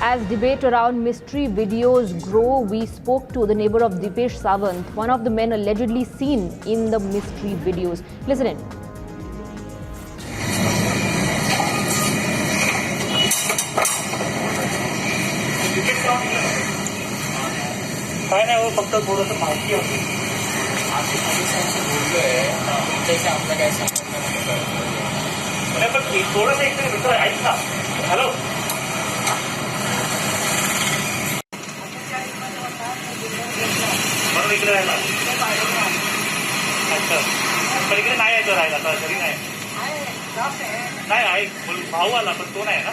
As debate around mystery videos grow, we spoke to the neighbor of Dipesh Sawant, one of the men allegedly seen in the mystery videos. Listen in. काय नाही हो, फक्त थोडंसं माहिती होती. आम्ही पोलिसांशी बोललोय, तुमच्याशी आपलं काय संबंध नाही. पण थोडंसं एक मित्र ऐक ना. हॅलो, म्हणून इकडे राहिला. अच्छा, पण इकडे नाही यायचं राहिला आता, घरी नाही. नाही आहे, भाऊ आला पण तो नाही ना.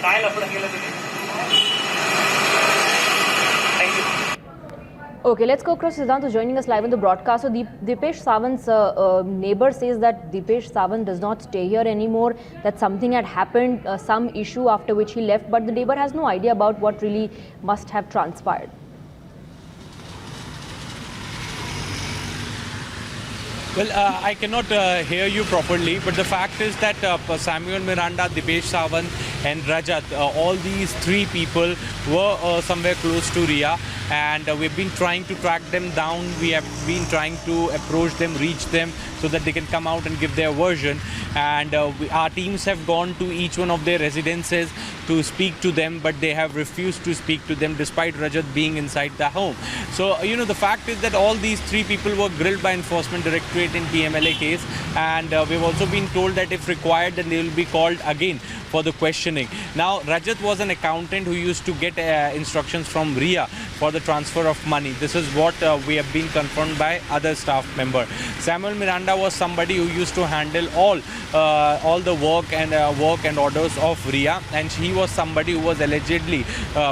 काय लफडं केलं तुम्ही? Thank you. Okay, let's go across. Siddhant is joining us live on the broadcast. So Dipesh Sawant's neighbor says that Dipesh Sawant does not stay here anymore, that something had happened, some issue after which he left, but the neighbor has no idea about what really must have transpired. Well, I cannot hear you properly, but the fact is that Samuel Miranda, Dipesh Sawant and Rajat, all these three people were somewhere close to Ria, and we've been trying to track them down. We have been trying to approach them, reach them, so that they can come out and give their version. And our teams have gone to each one of their residences to speak to them, but they have refused to speak to them despite Rajat being inside the home. So, the fact is that all these three people were grilled by Enforcement Directorate in PMLA case, and we've also been told that if required, then they will be called again for the questioning. Now, Rajat was an accountant who used to get instructions from Ria for the transfer of money. This is what we have been confirmed by other staff member. Samuel Miranda was somebody who used to handle all the work and orders of Ria, and he was somebody who was allegedly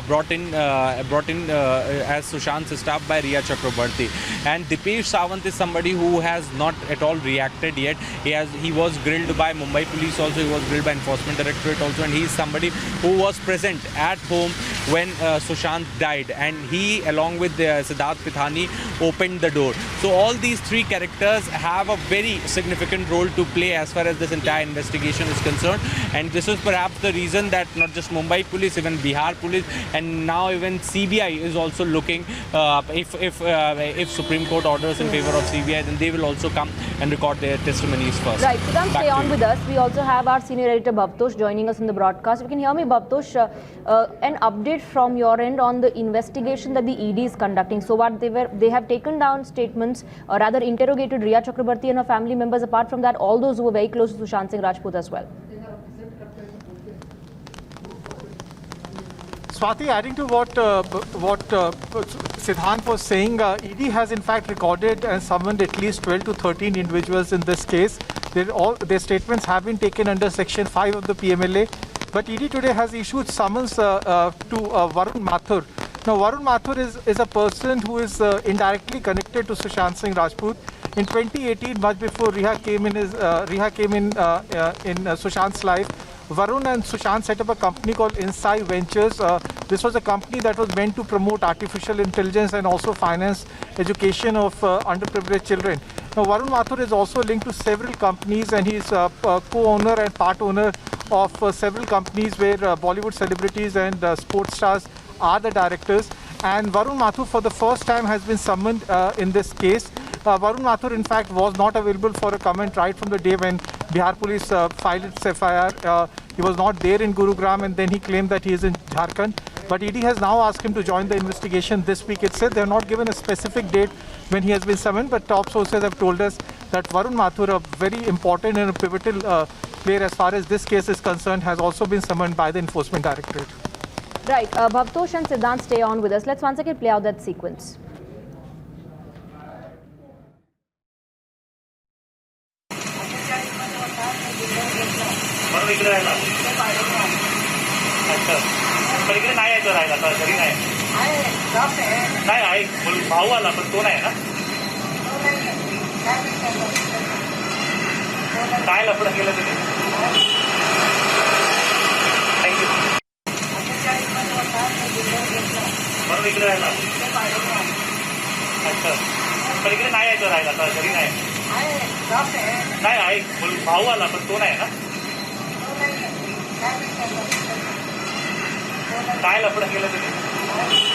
brought in as Sushant's staff by Ria Chakrabarti. And Dipesh Sawant is somebody who has not at all reacted yet. He was grilled by Mumbai Police also, he was grilled by Enforcement Directorate also, and he is somebody who was present at home when Sushant died, and he along with Siddharth Pithani opened the door. So all these three characters have a very significant role to play as far as this entire investigation is concerned, and this is perhaps the reason that not just Mumbai Police, even Bihar Police, and now even CBI is also looking, if Supreme Court orders in favor of CBI, then they will also come and record their testimonies first. Right, Siddhant, stay on with us. We also have our senior editor Bhavtosh joining us in the broadcast. If you can hear me, Bhavtosh, an update from your end on the investigation that the ED is conducting. So what they have taken down statements, or rather interrogated Ria Chakrabarti and her family members. Apart from that, all those who were very close to Sushant Singh Rajput as well. Swati, adding to what Siddhant was saying, ED has in fact recorded and summoned at least 12 to 13 individuals in this case. Their statements have been taken under Section 5 of the PMLA. But ED today has issued summons to Varun Mathur. Now, Varun Mathur is a person who is indirectly connected to Sushant Singh Rajput. In 2018, much before Riha came in Sushant's life, Varun and Sushant set up a company called Inside Ventures. This was a company that was meant to promote artificial intelligence and also finance education of underprivileged children. Now, Varun Mathur is also linked to several companies, and he's co-owner and part owner of several companies where Bollywood celebrities and sports stars are the directors. And Varun Mathur for the first time has been summoned in this case. Varun Mathur in fact was not available for a comment right from the day when Bihar Police filed its FIR. He was not there in Gurugram, and then he claimed that he is in Jharkhand. But ED has now asked him to join the investigation this week. It said they have not given a specific date when he has been summoned, but top sources have told us that Varun Mathur, a very important and a pivotal player as far as this case is concerned, has also been summoned by the Enforcement Directorate. Right, Bhavtosh and Siddhant, stay on with us. Let's once again play out that sequence. म्हणून इकडे राहिला. अच्छा, पण इकडे नाही यायचं राहिला आता, घरी नाही. नाही आहे, भाऊ आला पण तो नाही ना. काय लफडं केलं तुम्ही? थँक्यू. म्हणून इकडे राहिला. अच्छा, पण इकडे नाही यायचं राहिला आता, घरी नाही. नाही आहे, भाऊ आला पण तो नाही ना. काय लफडं केलं तुम्ही